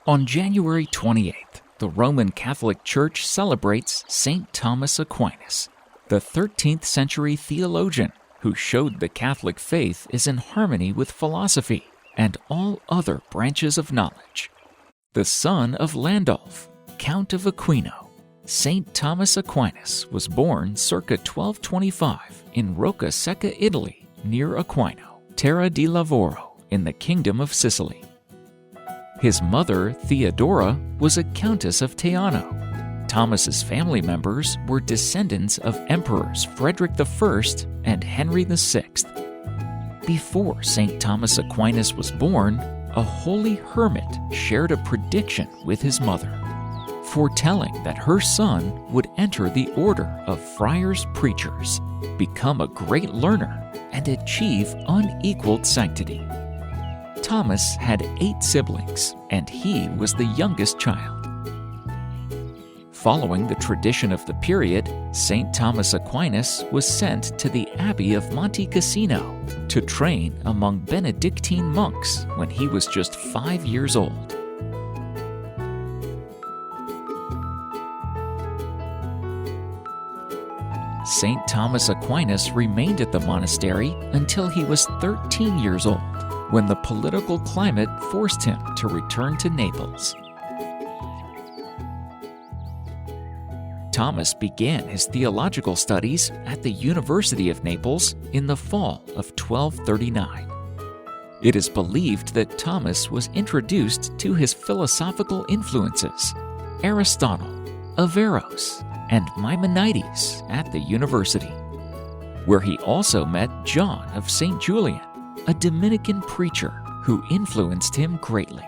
On January 28th, the Roman Catholic Church celebrates Saint Thomas Aquinas, the 13th century theologian who showed the Catholic faith is in harmony with philosophy and all other branches of knowledge. The son of Landulf, Count of Aquino, Saint Thomas Aquinas was born circa 1225 in Rocca Secca, Italy, near Aquino, Terra di Lavoro, in the Kingdom of Sicily. His mother, Theodora, was a Countess of Teano. Thomas's family members were descendants of Emperors Frederick I and Henry VI. Before Saint Thomas Aquinas was born, a holy hermit shared a prediction with his mother, foretelling that her son would enter the order of friars preachers, become a great learner, and achieve unequaled sanctity. Thomas had 8 siblings, and he was the youngest child. Following the tradition of the period, Saint Thomas Aquinas was sent to the Abbey of Monte Cassino to train among Benedictine monks when he was just 5 years old. Saint Thomas Aquinas remained at the monastery until he was 13 years old, when the political climate forced him to return to Naples. Thomas began his theological studies at the University of Naples in the fall of 1239. It is believed that Thomas was introduced to his philosophical influences, Aristotle, Averroes, and Maimonides at the university, where he also met John of St. Julian, a Dominican preacher who influenced him greatly.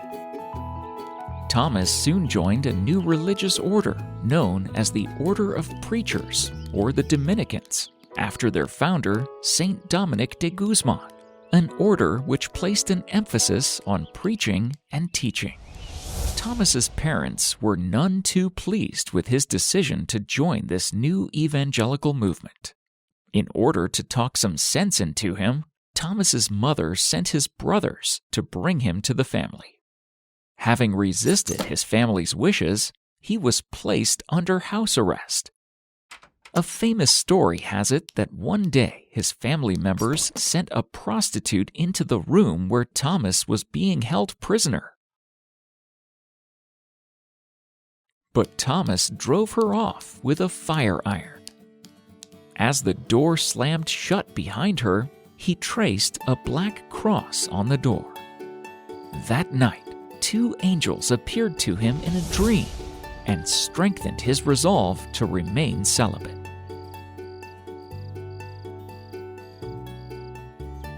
Thomas soon joined a new religious order known as the Order of Preachers, or the Dominicans, after their founder, Saint Dominic de Guzman, an order which placed an emphasis on preaching and teaching. Thomas's parents were none too pleased with his decision to join this new evangelical movement. In order to talk some sense into him, Thomas's mother sent his brothers to bring him to the family. Having resisted his family's wishes, he was placed under house arrest. A famous story has it that one day his family members sent a prostitute into the room where Thomas was being held prisoner. But Thomas drove her off with a fire iron. As the door slammed shut behind her, he traced a black cross on the door. That night, 2 angels appeared to him in a dream and strengthened his resolve to remain celibate.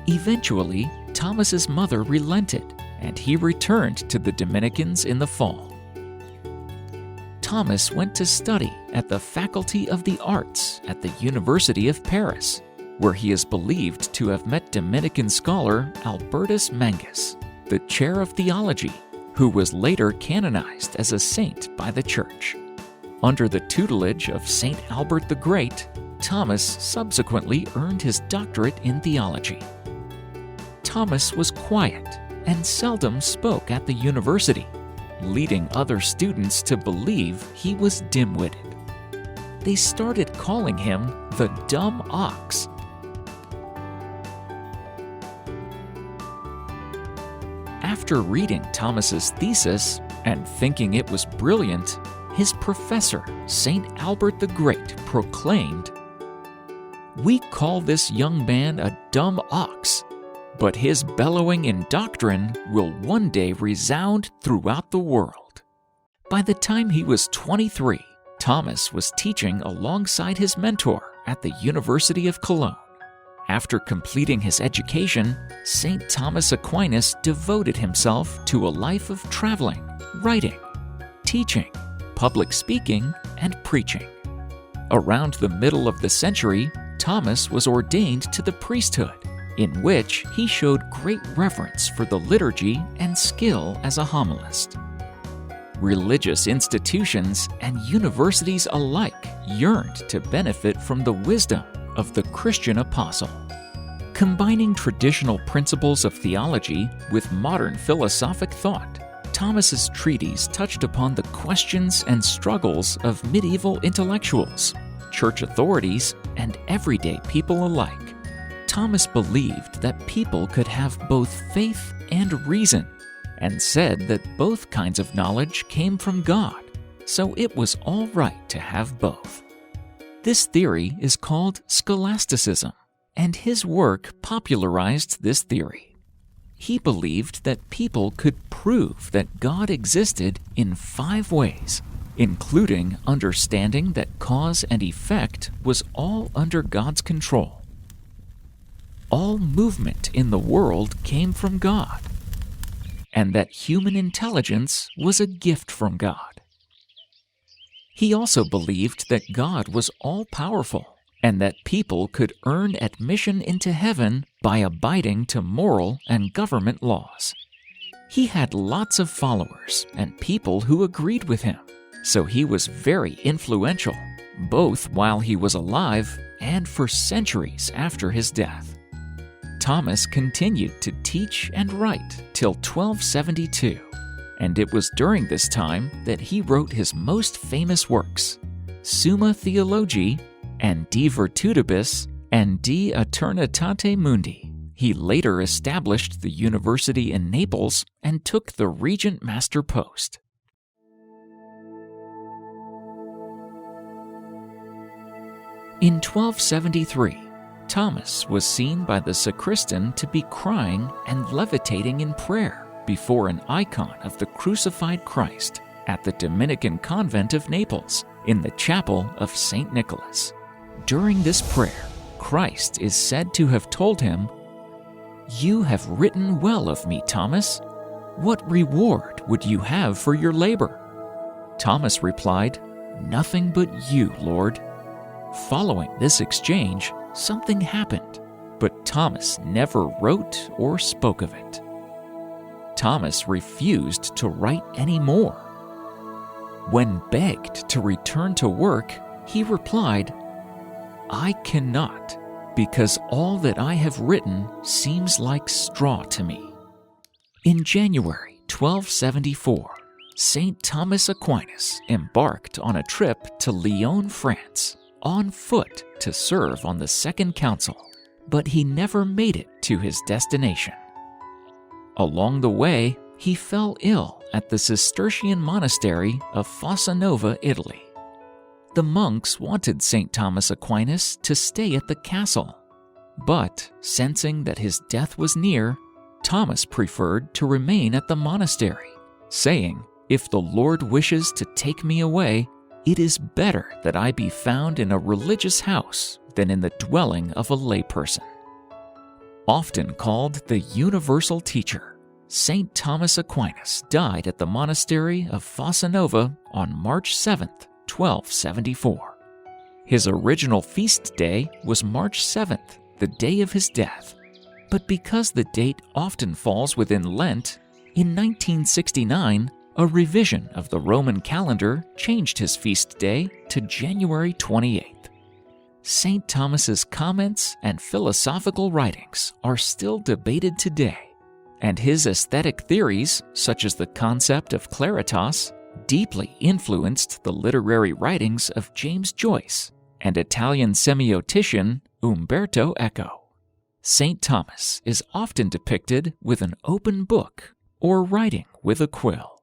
Eventually, Thomas's mother relented, and he returned to the Dominicans in the fall. Thomas went to study at the Faculty of the Arts at the University of Paris, where he is believed to have met Dominican scholar Albertus Mangus, the chair of theology, who was later canonized as a saint by the Church. Under the tutelage of Saint Albert the Great, Thomas subsequently earned his doctorate in theology. Thomas was quiet and seldom spoke at the university, leading other students to believe he was dim-witted. They started calling him the dumb ox. After reading Thomas's thesis and thinking it was brilliant, his professor, Saint Albert the Great, proclaimed, "We call this young man a dumb ox, but his bellowing in doctrine will one day resound throughout the world." By the time he was 23, Thomas was teaching alongside his mentor at the University of Cologne. After completing his education, Saint Thomas Aquinas devoted himself to a life of traveling, writing, teaching, public speaking, and preaching. Around the middle of the century, Thomas was ordained to the priesthood, in which he showed great reverence for the liturgy and skill as a homilist. Religious institutions and universities alike yearned to benefit from the wisdom of the Christian apostle. Combining traditional principles of theology with modern philosophic thought, Thomas's treatise touched upon the questions and struggles of medieval intellectuals, church authorities, and everyday people alike. Thomas believed that people could have both faith and reason, and said that both kinds of knowledge came from God, so it was all right to have both. This theory is called scholasticism, and his work popularized this theory. He believed that people could prove that God existed in 5 ways, including understanding that cause and effect was all under God's control. All movement in the world came from God, and that human intelligence was a gift from God. He also believed that God was all-powerful, and that people could earn admission into heaven by abiding to moral and government laws. He had lots of followers and people who agreed with him, so he was very influential, both while he was alive and for centuries after his death. Thomas continued to teach and write till 1272, and it was during this time that he wrote his most famous works, Summa Theologica and De Virtutibus and De Aeternitate Mundi. He later established the university in Naples and took the regent master post. In 1273, Thomas was seen by the sacristan to be crying and levitating in prayer before an icon of the crucified Christ at the Dominican convent of Naples in the chapel of St. Nicholas. During this prayer, Christ is said to have told him, "You have written well of me, Thomas. What reward would you have for your labor?" Thomas replied, "Nothing but you, Lord." Following this exchange, something happened, but Thomas never wrote or spoke of it. Thomas refused to write any more. When begged to return to work, he replied, "I cannot, because all that I have written seems like straw to me." In January 1274, Saint Thomas Aquinas embarked on a trip to Lyon, France, on foot to serve on the Second Council, but he never made it to his destination. Along the way, he fell ill at the Cistercian monastery of Fossa Nova, Italy. The monks wanted St. Thomas Aquinas to stay at the castle, but sensing that his death was near, Thomas preferred to remain at the monastery, saying, "If the Lord wishes to take me away, it is better that I be found in a religious house than in the dwelling of a layperson." Often called the universal teacher, Saint Thomas Aquinas died at the monastery of Fossa Nova on March 7th, 1274. His original feast day was March 7th, the day of his death, but because the date often falls within Lent, in 1969, a revision of the Roman calendar changed his feast day to January 28th. St. Thomas's comments and philosophical writings are still debated today, and his aesthetic theories, such as the concept of claritas, deeply influenced the literary writings of James Joyce and Italian semiotician Umberto Eco. St. Thomas is often depicted with an open book or writing with a quill.